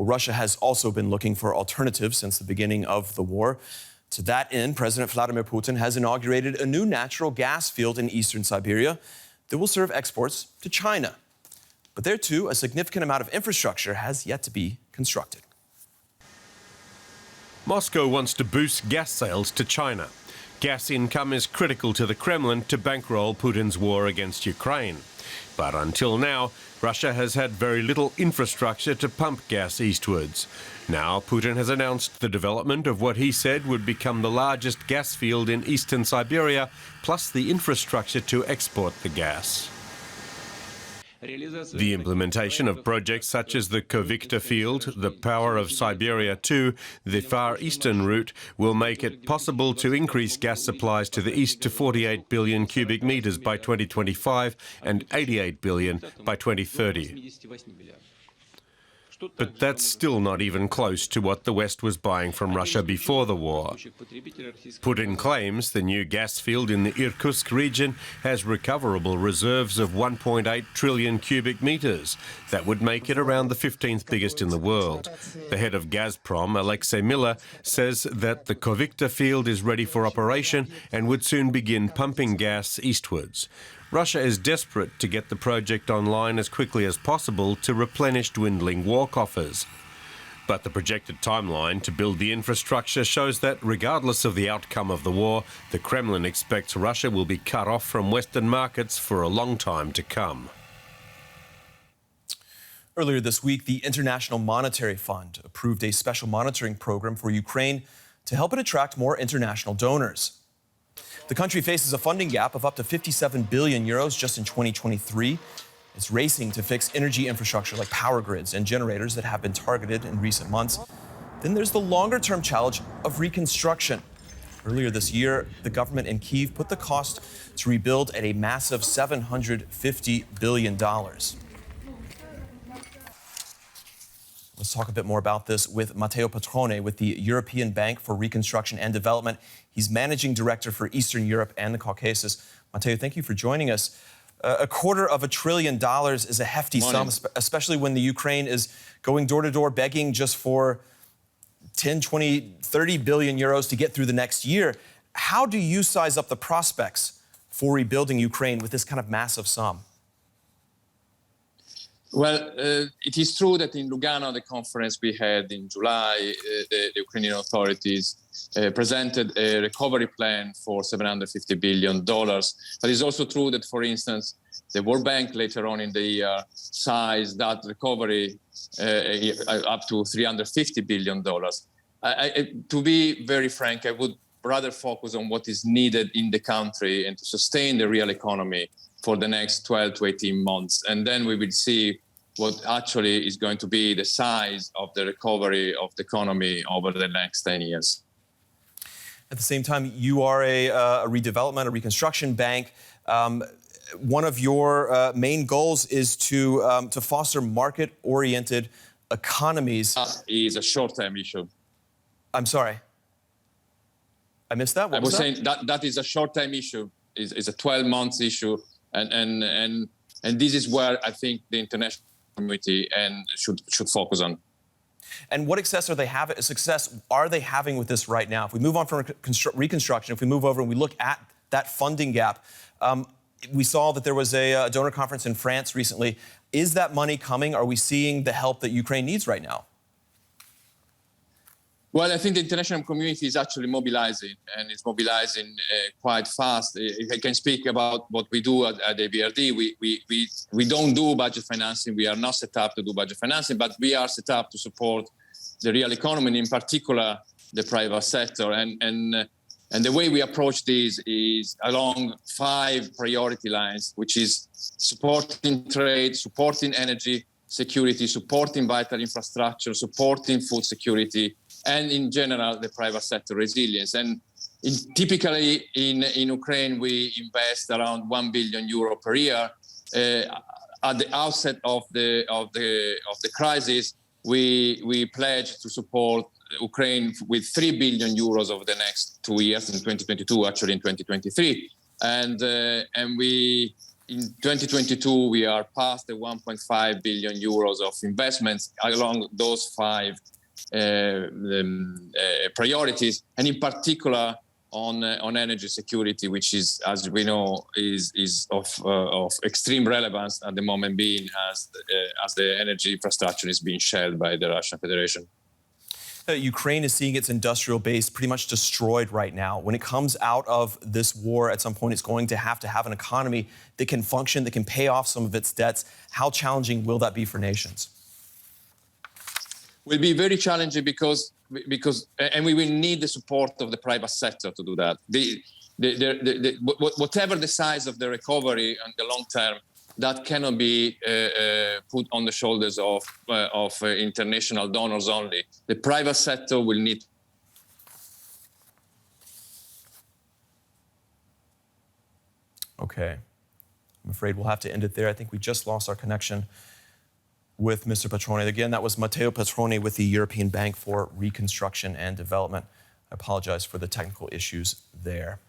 Russia has also been looking for alternatives since the beginning of the war. To that end, President Vladimir Putin has inaugurated a new natural gas field in Eastern Siberia that will serve exports to China. But there, too, a significant amount of infrastructure has yet to be constructed. Moscow wants to boost gas sales to China. Gas income is critical to the Kremlin to bankroll Putin's war against Ukraine. But until now, Russia has had very little infrastructure to pump gas eastwards. Now, Putin has announced the development of what he said would become the largest gas field in Eastern Siberia, plus the infrastructure to export the gas. The implementation of projects such as the Kovicta field, the Power of Siberia 2, the Far Eastern route will make it possible to increase gas supplies to the east to 48 billion cubic metres by 2025 and 88 billion by 2030. But that's still not even close to what the West was buying from Russia before the war. Putin claims the new gas field in the Irkutsk region has recoverable reserves of 1.8 trillion cubic metres. That would make it around the 15th biggest in the world. The head of Gazprom, Alexei Miller, says that the Kovicta field is ready for operation and would soon begin pumping gas eastwards. Russia is desperate to get the project online as quickly as possible to replenish dwindling war coffers. But the projected timeline to build the infrastructure shows that, regardless of the outcome of the war, the Kremlin expects Russia will be cut off from Western markets for a long time to come. Earlier this week, the International Monetary Fund approved a special monitoring program for Ukraine to help it attract more international donors. The country faces a funding gap of up to 57 billion euros just in 2023. It's racing to fix energy infrastructure like power grids and generators that have been targeted in recent months. Then there's the longer-term challenge of reconstruction. Earlier this year, the government in Kyiv put the cost to rebuild at a massive $750 billion. Let's talk a bit more about this with Matteo Patrone with the European Bank for Reconstruction and Development. He's managing director for Eastern Europe and the Caucasus. Matteo, thank you for joining us. $250 billion is a hefty sum, especially when the Ukraine is going door to door begging just for 10, 20, 30 billion euros to get through the next year. How do you size up the prospects for rebuilding Ukraine with this kind of massive sum? Well, it is true that in Lugano, the conference we had in July, the Ukrainian authorities presented a recovery plan for $750 billion. But it's also true that, for instance, the World Bank later on in the year sized that recovery up to $350 billion. To be very frank, I would rather focus on what is needed in the country and to sustain the real economy for the next 12 to 18 months. And then we will see what actually is going to be the size of the recovery of the economy over the next 10 years. At the same time, you are a redevelopment, a reconstruction bank. One of your main goals is to foster market-oriented economies. That is a short-term issue. I'm sorry. I missed that. I was saying that is a short-term issue. It's a 12-month issue. And this is where I think the international community should focus on. And what success are they having with this right now? If we move on from reconstruction, if we move over and we look at that funding gap, we saw that there was a donor conference in France recently. Is that money coming? Are we seeing the help that Ukraine needs right now? Well, I think the international community is actually mobilizing, and it's mobilizing quite fast. If I can speak about what we do at EBRD, we don't do budget financing. We are not set up to do budget financing, but we are set up to support the real economy, and in particular, the private sector. And the way we approach this is along 5 priority lines, which is supporting trade, supporting energy security, supporting vital infrastructure, supporting food security, and in general, the private sector resilience. And typically in Ukraine, we invest around 1 billion euro per year. At the outset of the crisis, we pledged to support Ukraine with 3 billion euros over the next 2 years, in 2022, actually in 2023. And we in 2022, we are past the 1.5 billion euros of investments along those five priorities, and in particular on energy security, which is, as we know, is of extreme relevance at the moment, being as the energy infrastructure is being shelled by the Russian Federation. Ukraine is seeing its industrial base pretty much destroyed right now. When it comes out of this war, at some point, it's going to have an economy that can function, that can pay off some of its debts. How challenging will that be for nations? Will be very challenging because and we will need the support of the private sector to do that. Whatever the size of the recovery in the long term, that cannot be put on the shoulders of international donors only. The private sector will need. Okay. I'm afraid we'll have to end it there. I think we just lost our connection with Mr. Petroni. Again, that was Matteo Petroni with the European Bank for Reconstruction and Development. I apologize for the technical issues there.